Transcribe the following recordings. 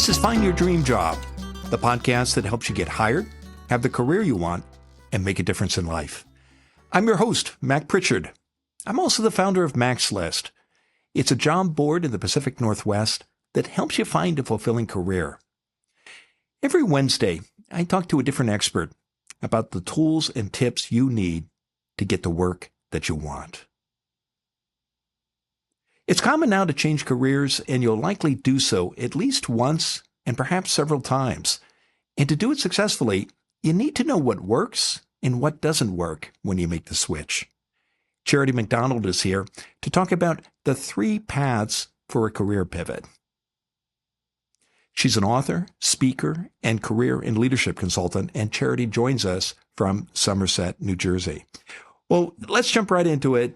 This is Find Your Dream Job, the podcast that helps you get hired, have the career you want, and make a difference in life. I'm your host, Mac Pritchard. I'm also the founder of Mac's List. It's a job board in the Pacific Northwest that helps you find a fulfilling career. Every Wednesday, I talk to a different expert about the tools and tips you need to get the work that you want. It's common now to change careers, and you'll likely do so at least once and perhaps several times. And to do it successfully, you need to know what works and what doesn't work when you make the switch. Charity McDonald is here to talk about the 3 paths for a career pivot. She's an author, speaker, and career and leadership consultant, and Charity joins us from Somerset, New Jersey. Well, let's jump right into it.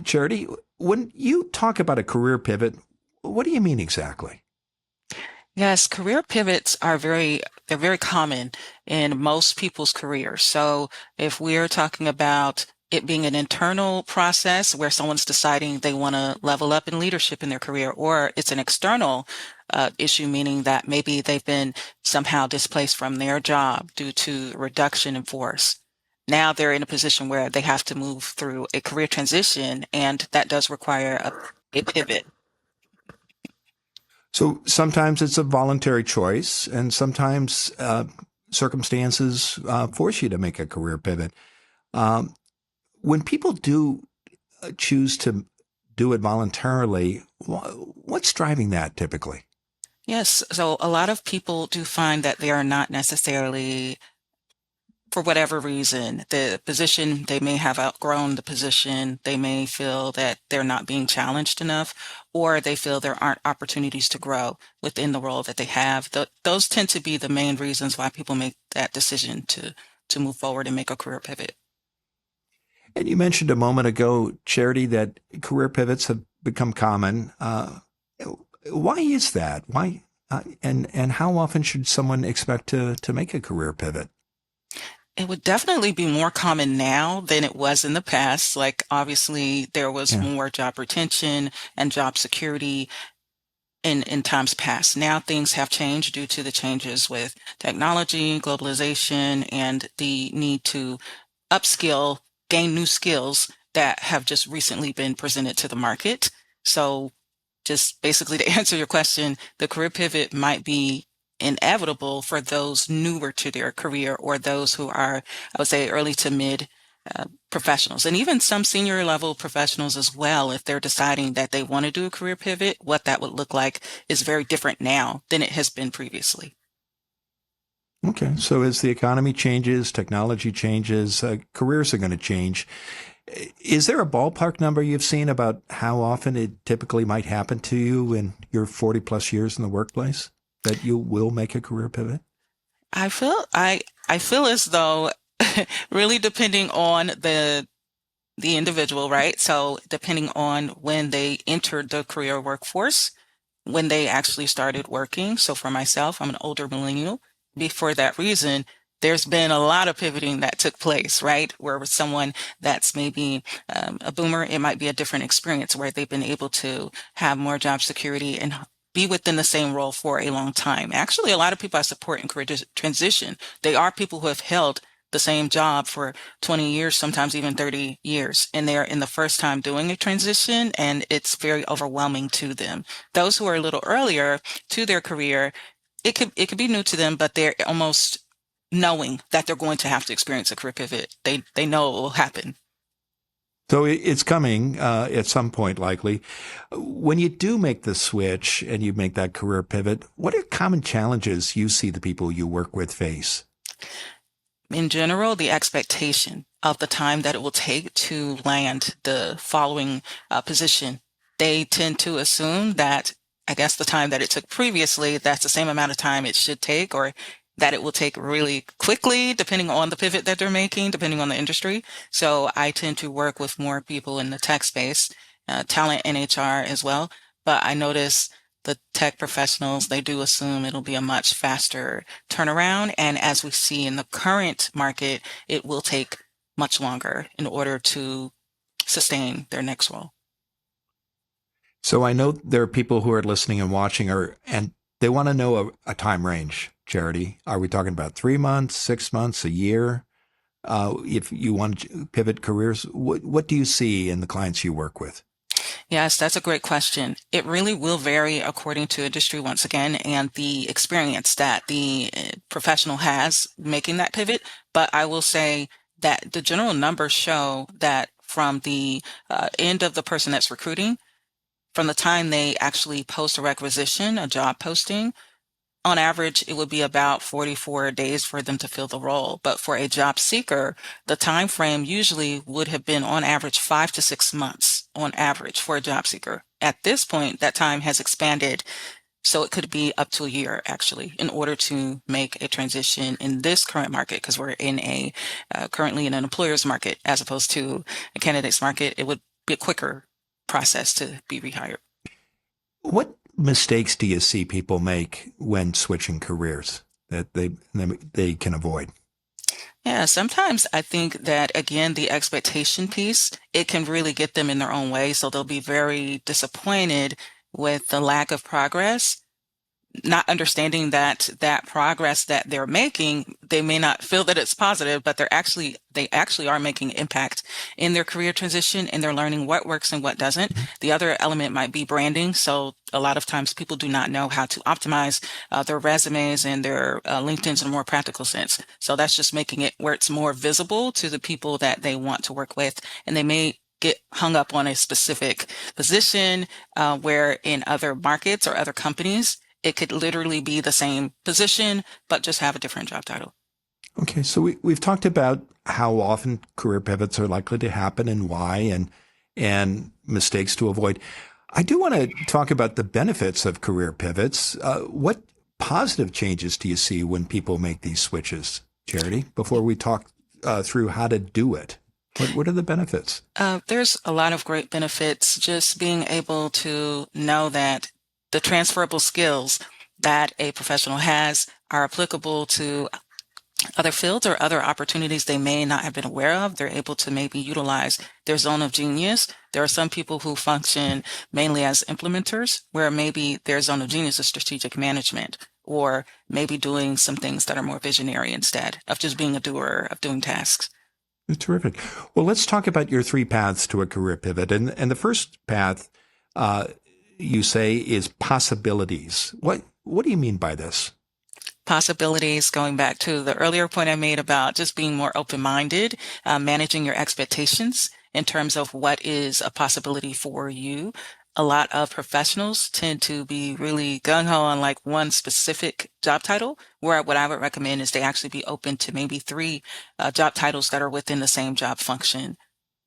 Charity, when you talk about a career pivot, what do you mean exactly? Yes, career pivots are they're very common in most people's careers. So if we're talking about it being an internal process where someone's deciding they want to level up in leadership in their career, or it's an external issue, meaning that maybe they've been somehow displaced from their job due to reduction in force. Now they're in a position where they have to move through a career transition, and that does require a pivot. So sometimes it's a voluntary choice, and sometimes circumstances force you to make a career pivot. When people do choose to do it voluntarily, what's driving that typically? Yes, so a lot of people do find that they are not necessarily, for whatever reason, the position, they may have outgrown the position, they may feel that they're not being challenged enough, or they feel there aren't opportunities to grow within the role that they have. Those tend to be the main reasons why people make that decision to move forward and make a career pivot. And you mentioned a moment ago, Charity, that career pivots have become common. Why is that? Why? And how often should someone expect to make a career pivot? It would definitely be more common now than it was in the past. Like, obviously, there was more job retention and job security in times past. Now things have changed due to the changes with technology, globalization, and the need to upskill, gain new skills that have just recently been presented to the market. So just basically to answer your question, the career pivot might be inevitable for those newer to their career, or those who are, I would say, early to mid professionals, and even some senior level professionals as well. If they're deciding that they want to do a career pivot, what that would look like is very different now than it has been previously. Okay, so as the economy changes, technology changes, careers are going to change. Is there a ballpark number you've seen about how often it typically might happen to you in your 40 plus years in the workplace that you will make a career pivot? I feel as though really depending on the individual, right? So depending on when they entered the career workforce, when they actually started working. So for myself, I'm an older millennial. For that reason, there's been a lot of pivoting that took place, right? Where with someone that's maybe a boomer, it might be a different experience where they've been able to have more job security and be within the same role for a long time. Actually, a lot of people I support in career transition, they are people who have held the same job for 20 years, sometimes even 30 years, and they're in the first time doing a transition, and it's very overwhelming to them. Those who are a little earlier to their career, it could be new to them, but they're almost knowing that they're going to have to experience a career pivot. They know it will happen. So it's coming at some point, likely. When you do make the switch and you make that career pivot, what are common challenges you see the people you work with face? In general, the expectation of the time that it will take to land the following position. They tend to assume that, I guess, the time that it took previously, that's the same amount of time it should take, or that it will take really quickly, depending on the pivot that they're making, depending on the industry. So I tend to work with more people in the tech space, talent and HR as well. But I notice the tech professionals, they do assume it'll be a much faster turnaround. And as we see in the current market, it will take much longer in order to sustain their next role. So I know there are people who are listening and watching and They want to know a time range, Charity. Are we talking about 3 months, 6 months, a year? If you want to pivot careers, what do you see in the clients you work with? Yes, that's a great question. It really will vary according to industry once again and the experience that the professional has making that pivot. But I will say that the general numbers show that from the end of the person that's recruiting, from the time they actually post a requisition, a job posting, on average, it would be about 44 days for them to fill the role. But for a job seeker, the time frame usually would have been on average 5 to 6 months on average for a job seeker. At this point, that time has expanded. So it could be up to a year, actually, in order to make a transition in this current market, because we're in a currently in an employer's market as opposed to a candidate's market. It would be a quicker process to be rehired. What mistakes do you see people make when switching careers that they can avoid? Yeah, sometimes I think that, again, the expectation piece, it can really get them in their own way. So they'll be very disappointed with the lack of progress, not understanding that that progress that they're making, they may not feel that it's positive, but they actually are making impact in their career transition, and they're learning what works and what doesn't. The other element might be branding. So a lot of times people do not know how to optimize their resumes and their LinkedIn's in a more practical sense. So that's just making it where it's more visible to the people that they want to work with, and they may get hung up on a specific position where in other markets or other companies, it could literally be the same position, but just have a different job title. Okay, so we've talked about how often career pivots are likely to happen and why, and mistakes to avoid. I do want to talk about the benefits of career pivots. What positive changes do you see when people make these switches, Charity, before we talk through how to do it? What are the benefits? There's a lot of great benefits. Just being able to know that the transferable skills that a professional has are applicable to other fields or other opportunities they may not have been aware of. They're able to maybe utilize their zone of genius. There are some people who function mainly as implementers, where maybe their zone of genius is strategic management, or maybe doing some things that are more visionary instead of just being a doer of doing tasks. Terrific. Well, let's talk about your 3 paths to a career pivot. And the first path, you say, is possibilities. What do you mean by this? Possibilities, going back to the earlier point I made about just being more open-minded, managing your expectations in terms of what is a possibility for you. A lot of professionals tend to be really gung-ho on like one specific job title, where what I would recommend is they actually be open to maybe 3 job titles that are within the same job function.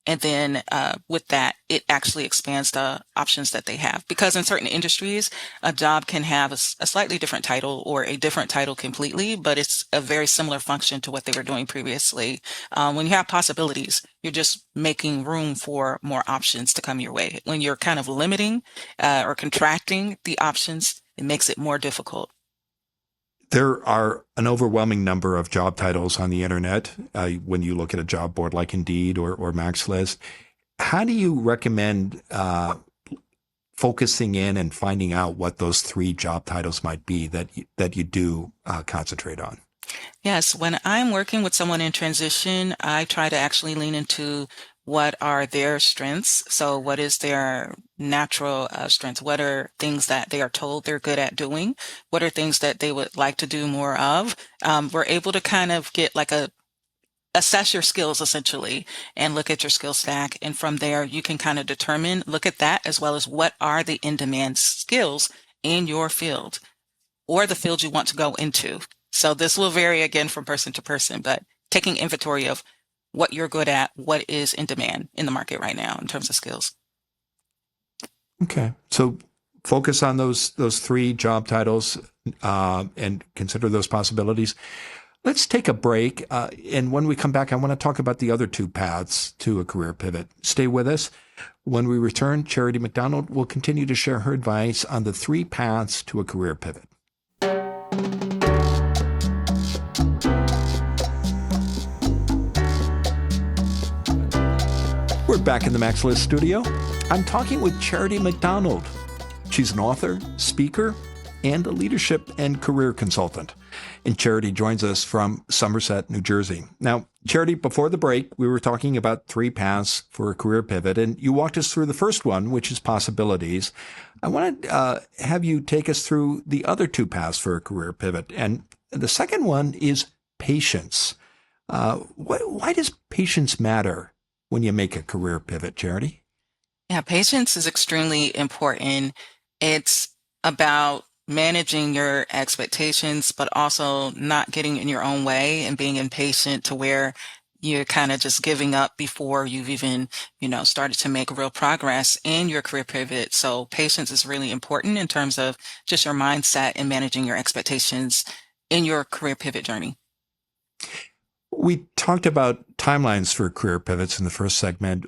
And then with that, it actually expands the options that they have. Because in certain industries, a job can have a slightly different title or a different title completely, but it's a very similar function to what they were doing previously. When you have possibilities, you're just making room for more options to come your way. When you're kind of limiting or contracting the options, it makes it more difficult. There are an overwhelming number of job titles on the internet when you look at a job board like Indeed or MaxList. How do you recommend focusing in and finding out what those 3 job titles might be that you do concentrate on? Yes, when I'm working with someone in transition, I try to actually lean into what are their strengths. So what is their natural strengths? What are things that they are told they're good at doing? What are things that they would like to do more of? We're able to kind of get like assess your skills essentially and look at your skill stack. And from there, you can kind of determine, look at that as well as what are the in-demand skills in your field or the field you want to go into. So this will vary again from person to person, but taking inventory of what you're good at, what is in demand in the market right now in terms of skills. Okay. So focus on those 3 job titles and consider those possibilities. Let's take a break. And when we come back, I want to talk about the other 2 paths to a career pivot. Stay with us. When we return, Charity McDonald will continue to share her advice on the 3 paths to a career pivot. We're back in the MaxList studio. I'm talking with Charity McDonald. She's an author, speaker, and a leadership and career consultant. And Charity joins us from Somerset, New Jersey. Now, Charity, before the break, we were talking about 3 paths for a career pivot, and you walked us through the first one, which is possibilities. I want to have you take us through the other 2 paths for a career pivot. And the second one is patience. Why does patience matter when you make a career pivot, Charity? Yeah, patience is extremely important. It's about managing your expectations, but also not getting in your own way and being impatient to where you're kind of just giving up before you've even, started to make real progress in your career pivot. So patience is really important in terms of just your mindset and managing your expectations in your career pivot journey. We talked about timelines for career pivots in the first segment.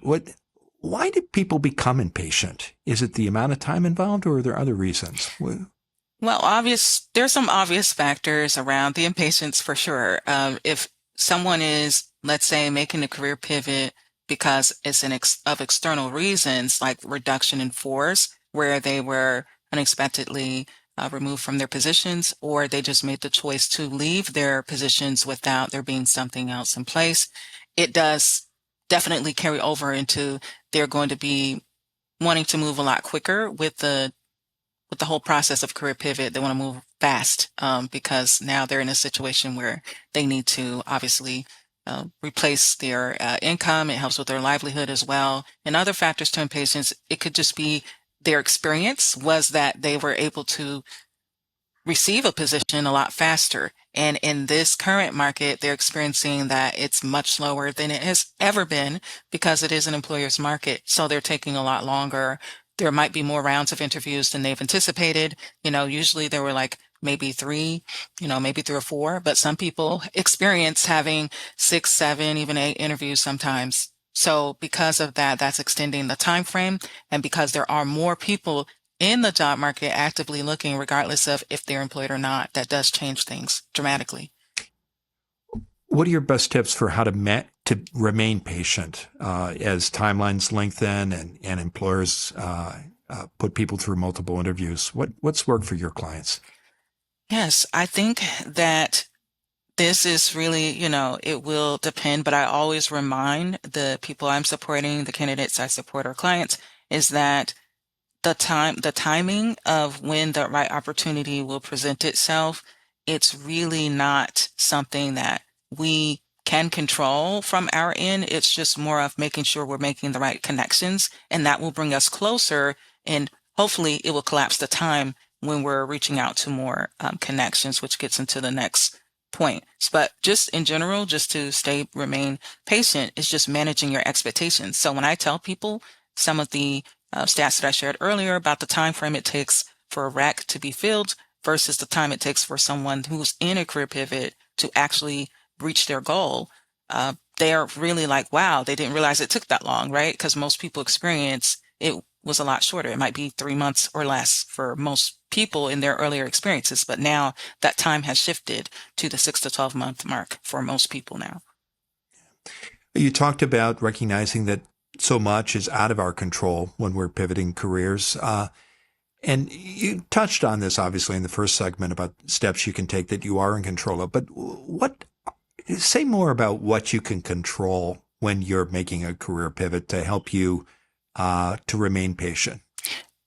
Why do people become impatient? Is it the amount of time involved, or are there other reasons? Well, there's some obvious factors around the impatience for sure. If someone is, let's say, making a career pivot because it's of external reasons, like reduction in force, where they were unexpectedly removed from their positions, or they just made the choice to leave their positions without there being something else in place, it does definitely carry over into they're going to be wanting to move a lot quicker with the whole process of career pivot. They want to move fast because now they're in a situation where they need to obviously replace their income. It helps with their livelihood as well. And other factors to impatience, it could just be their experience was that they were able to receive a position a lot faster. And in this current market, they're experiencing that it's much slower than it has ever been because it is an employer's market. So they're taking a lot longer. There might be more rounds of interviews than they've anticipated. Usually there were like maybe 3, maybe 3 or 4, but some people experience having 6, 7, even 8 interviews sometimes. So because of that, that's extending the time frame. And because there are more people in the job market actively looking, regardless of if they're employed or not, that does change things dramatically. What are your best tips for how to remain patient as timelines lengthen and employers put people through multiple interviews? What's worked for your clients? Yes, I think that this is really, it will depend, but I always remind the people I'm supporting, the candidates I support, or clients, is that the timing of when the right opportunity will present itself, it's really not something that we can control from our end. It's just more of making sure we're making the right connections, and that will bring us closer, and hopefully it will collapse the time when we're reaching out to more connections, which gets into the next point. But just in general, just to remain patient, is just managing your expectations. So when I tell people some of the stats that I shared earlier about the time frame it takes for a rec to be filled versus the time it takes for someone who's in a career pivot to actually reach their goal, they are really like, wow, they didn't realize it took that long, right? Because most people experience it was a lot shorter. It might be 3 months or less for most people in their earlier experiences, but now that time has shifted to the 6 to 12 month mark for most people now. You talked about recognizing that so much is out of our control when we're pivoting careers. And you touched on this, obviously, in the first segment about steps you can take that you are in control of. But say more about what you can control when you're making a career pivot to help you to remain patient.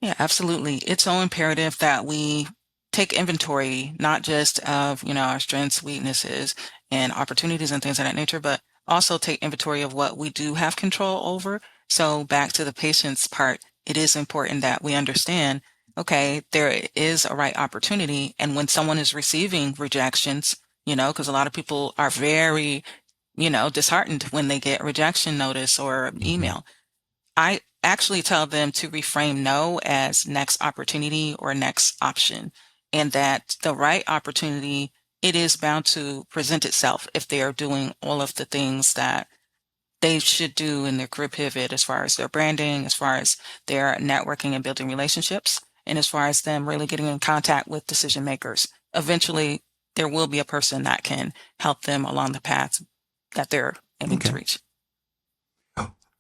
Yeah, absolutely. It's so imperative that we take inventory, not just of, our strengths, weaknesses, and opportunities and things of that nature, but also take inventory of what we do have control over. So back to the patience part, it is important that we understand, okay, there is a right opportunity. And when someone is receiving rejections, because a lot of people are very, disheartened when they get rejection notice or email. I actually tell them to reframe no as next opportunity or next option, and that the right opportunity, it is bound to present itself if they are doing all of the things that they should do in their career pivot, as far as their branding, as far as their networking and building relationships, and as far as them really getting in contact with decision makers. Eventually, there will be a person that can help them along the path that they're aiming to reach.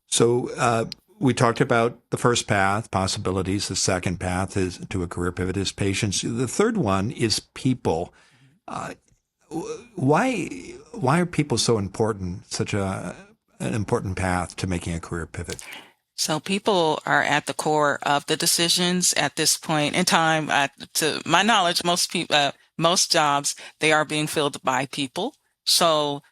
So we talked about the first path, possibilities. The second path is to a career pivot is patience. The third one is people. Uh, why are people so important? Such an important path to making a career pivot. So people are at the core of the decisions at this point in time. To my knowledge, most people, most jobs, they are being filled by people. So,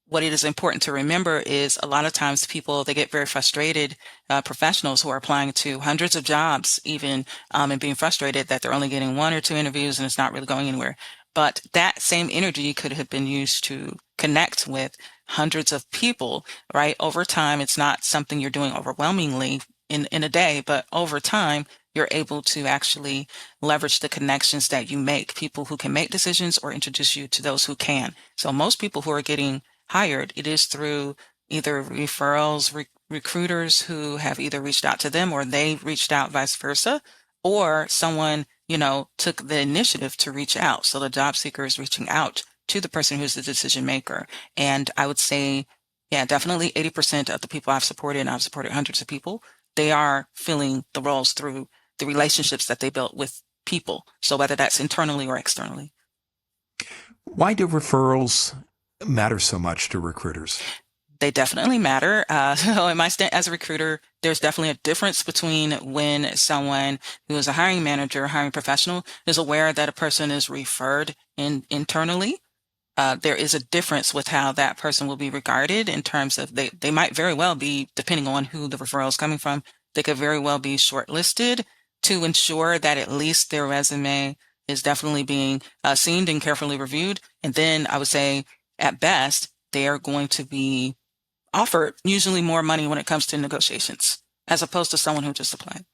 what it is important to remember is a lot of times people, they get very frustrated, professionals who are applying to hundreds of jobs even, and being frustrated that they're only getting one or two interviews and it's not really going anywhere. But that same energy could have been used to connect with hundreds of people, right? Over time, it's not something you're doing overwhelmingly in a day, but over time, you're able to actually leverage the connections that you make, people who can make decisions or introduce you to those who can. So most people who are getting hired, it is through either referrals, recruiters who have either reached out to them or they reached out, vice versa, or someone, took the initiative to reach out. So the job seeker is reaching out to the person who's the decision maker. And I would say, yeah, definitely 80% of the people I've supported, and I've supported hundreds of people, they are filling the roles through the relationships that they built with people. So whether that's internally or externally. Why do referrals matter so much to recruiters? They definitely matter. So in my stint as a recruiter, there's definitely a difference between when someone who is a hiring manager, hiring professional, is aware that a person is referred internally. There is a difference with how that person will be regarded in terms of they might very well be, depending on who the referral is coming from, they could very well be shortlisted to ensure that at least their resume is definitely being seen and carefully reviewed. And then I would say at best, they are going to be offered usually more money when it comes to negotiations, as opposed to someone who just applied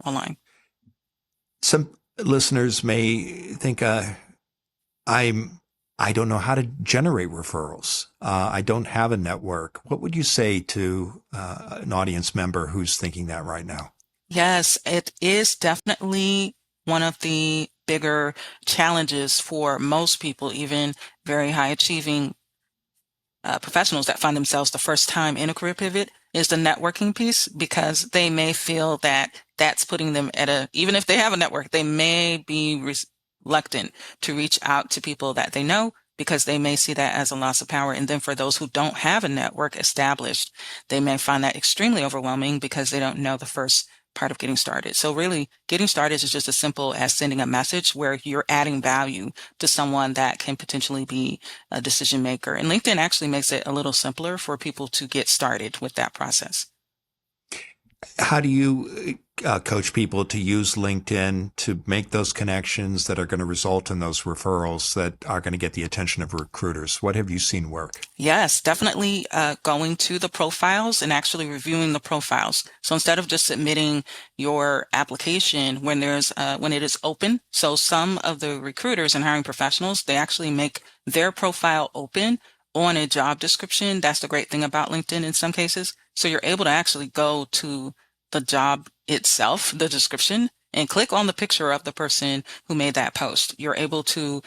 online. Some listeners may think, I don't know how to generate referrals. I don't have a network. What would you say to an audience member who's thinking that right now? Yes, it is definitely one of the bigger challenges for most people, even very high achieving professionals that find themselves the first time in a career pivot, is the networking piece, because they may feel that that's putting them even if they have a network, they may be reluctant to reach out to people that they know because they may see that as a loss of power. And then for those who don't have a network established, they may find that extremely overwhelming because they don't know the first part of getting started. So really, getting started is just as simple as sending a message where you're adding value to someone that can potentially be a decision maker. And LinkedIn actually makes it a little simpler for people to get started with that process. How do you coach people to use LinkedIn to make those connections that are going to result in those referrals that are going to get the attention of recruiters? What have you seen work? Yes, definitely going to the profiles and actually reviewing the profiles. So instead of just submitting your application when when it is open, so some of the recruiters and hiring professionals, they actually make their profile open on a job description. That's the great thing about LinkedIn in some cases. So you're able to actually go to the job itself, the description, and click on the picture of the person who made that post. You're able to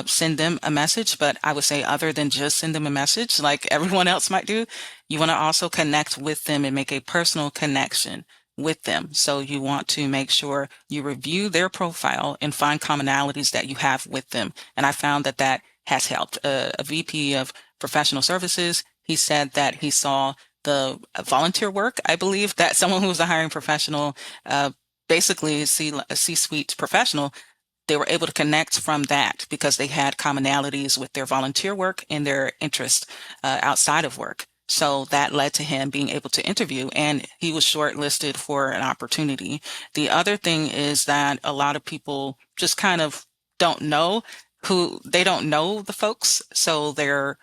send them a message, but I would say other than just send them a message like everyone else might do, you want to also connect with them and make a personal connection with them. So you want to make sure you review their profile and find commonalities that you have with them. And I found that that has helped. A VP of professional services, he said that he saw the volunteer work, I believe, that someone who was a hiring professional, basically a C-suite professional, they were able to connect from that because they had commonalities with their volunteer work and their interest outside of work. So that led to him being able to interview, and he was shortlisted for an opportunity. The other thing is that a lot of people just kind of don't know they don't know the folks. So they're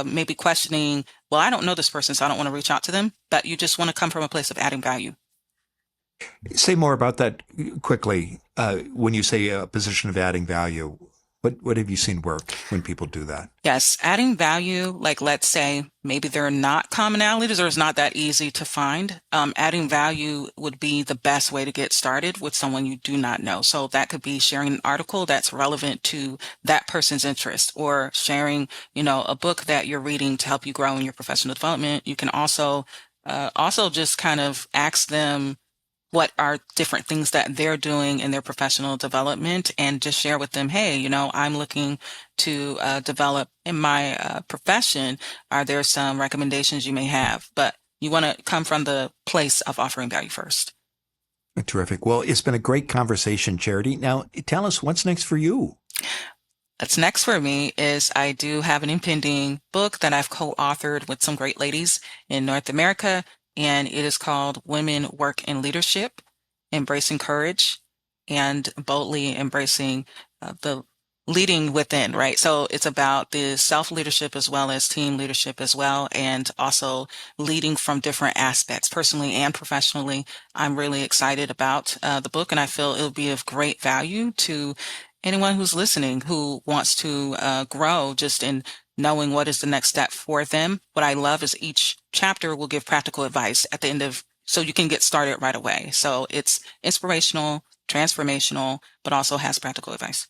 maybe questioning, well, I don't know this person, so I don't want to reach out to them, but you just want to come from a place of adding value. Say more about that quickly. When you say a position of adding value, what have you seen work when people do that? Yes, adding value, like let's say maybe there are not commonalities or it's not that easy to find. Adding value would be the best way to get started with someone you do not know. So that could be sharing an article that's relevant to that person's interest, or sharing, a book that you're reading to help you grow in your professional development. You can also Also just kind of ask them what are different things that they're doing in their professional development, and just share with them, hey, I'm looking to develop in my profession. Are there some recommendations you may have? But you want to come from the place of offering value first. Terrific. Well, it's been a great conversation, Charity. Now, tell us what's next for you. What's next for me is I do have an impending book that I've co-authored with some great ladies in North America, and it is called Women Work in Leadership, Embracing Courage and Boldly Embracing the Leading Within, right? So it's about the self-leadership as well as team leadership as well, and also leading from different aspects, personally and professionally. I'm really excited about the book, and I feel it'll be of great value to anyone who's listening who wants to grow just in knowing what is the next step for them. What I love is each chapter will give practical advice at the end of, so you can get started right away. So it's inspirational, transformational, but also has practical advice.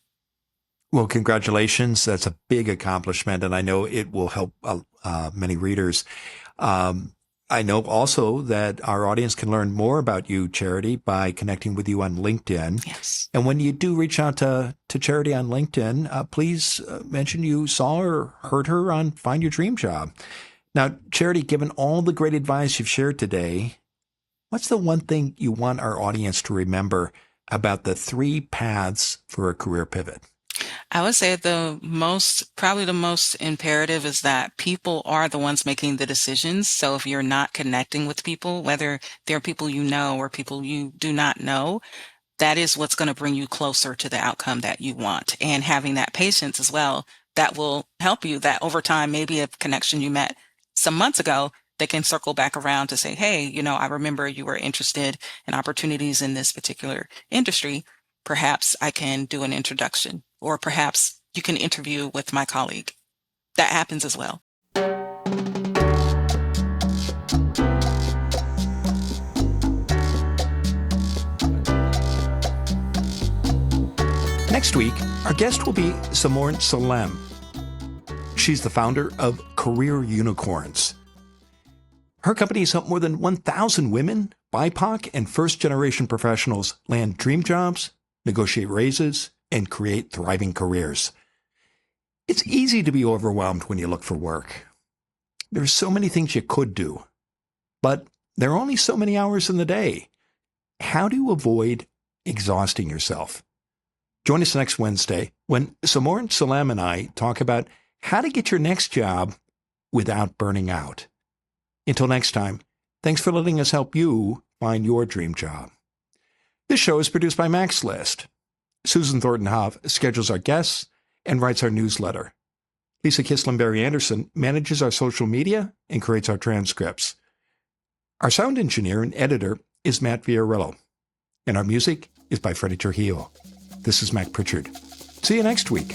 Well, congratulations. That's a big accomplishment, and I know it will help many readers. I know also that our audience can learn more about you, Charity, by connecting with you on LinkedIn. Yes. And when you do reach out to Charity on LinkedIn, please mention you saw or heard her on Find Your Dream Job. Now, Charity, given all the great advice you've shared today, what's the one thing you want our audience to remember about the 3 paths for a career pivot? I would say probably the most imperative is that people are the ones making the decisions. So if you're not connecting with people, whether they're people you know or people you do not know, that is what's going to bring you closer to the outcome that you want. And having that patience as well, that will help you, that over time, maybe a connection you met some months ago, they can circle back around to say, hey, I remember you were interested in opportunities in this particular industry. Perhaps I can do an introduction, or perhaps you can interview with my colleague. That happens as well. Next week, our guest will be Simorn Salem. She's the founder of Career Unicorns. Her company has helped more than 1,000 women, BIPOC, and first-generation professionals land dream jobs, negotiate raises, and create thriving careers. It's easy to be overwhelmed when you look for work. There's so many things you could do, but there are only so many hours in the day. How do you avoid exhausting yourself? Join us next Wednesday when Simorn Salem and I talk about how to get your next job without burning out. Until next time, thanks for letting us help you find your dream job. This show is produced by Max List. Susan Thornton-Hoff schedules our guests and writes our newsletter. Lisa Kislenberry-Anderson manages our social media and creates our transcripts. Our sound engineer and editor is Matt Fiorillo, and our music is by Freddie Trujillo. This is Mac Pritchard. See you next week.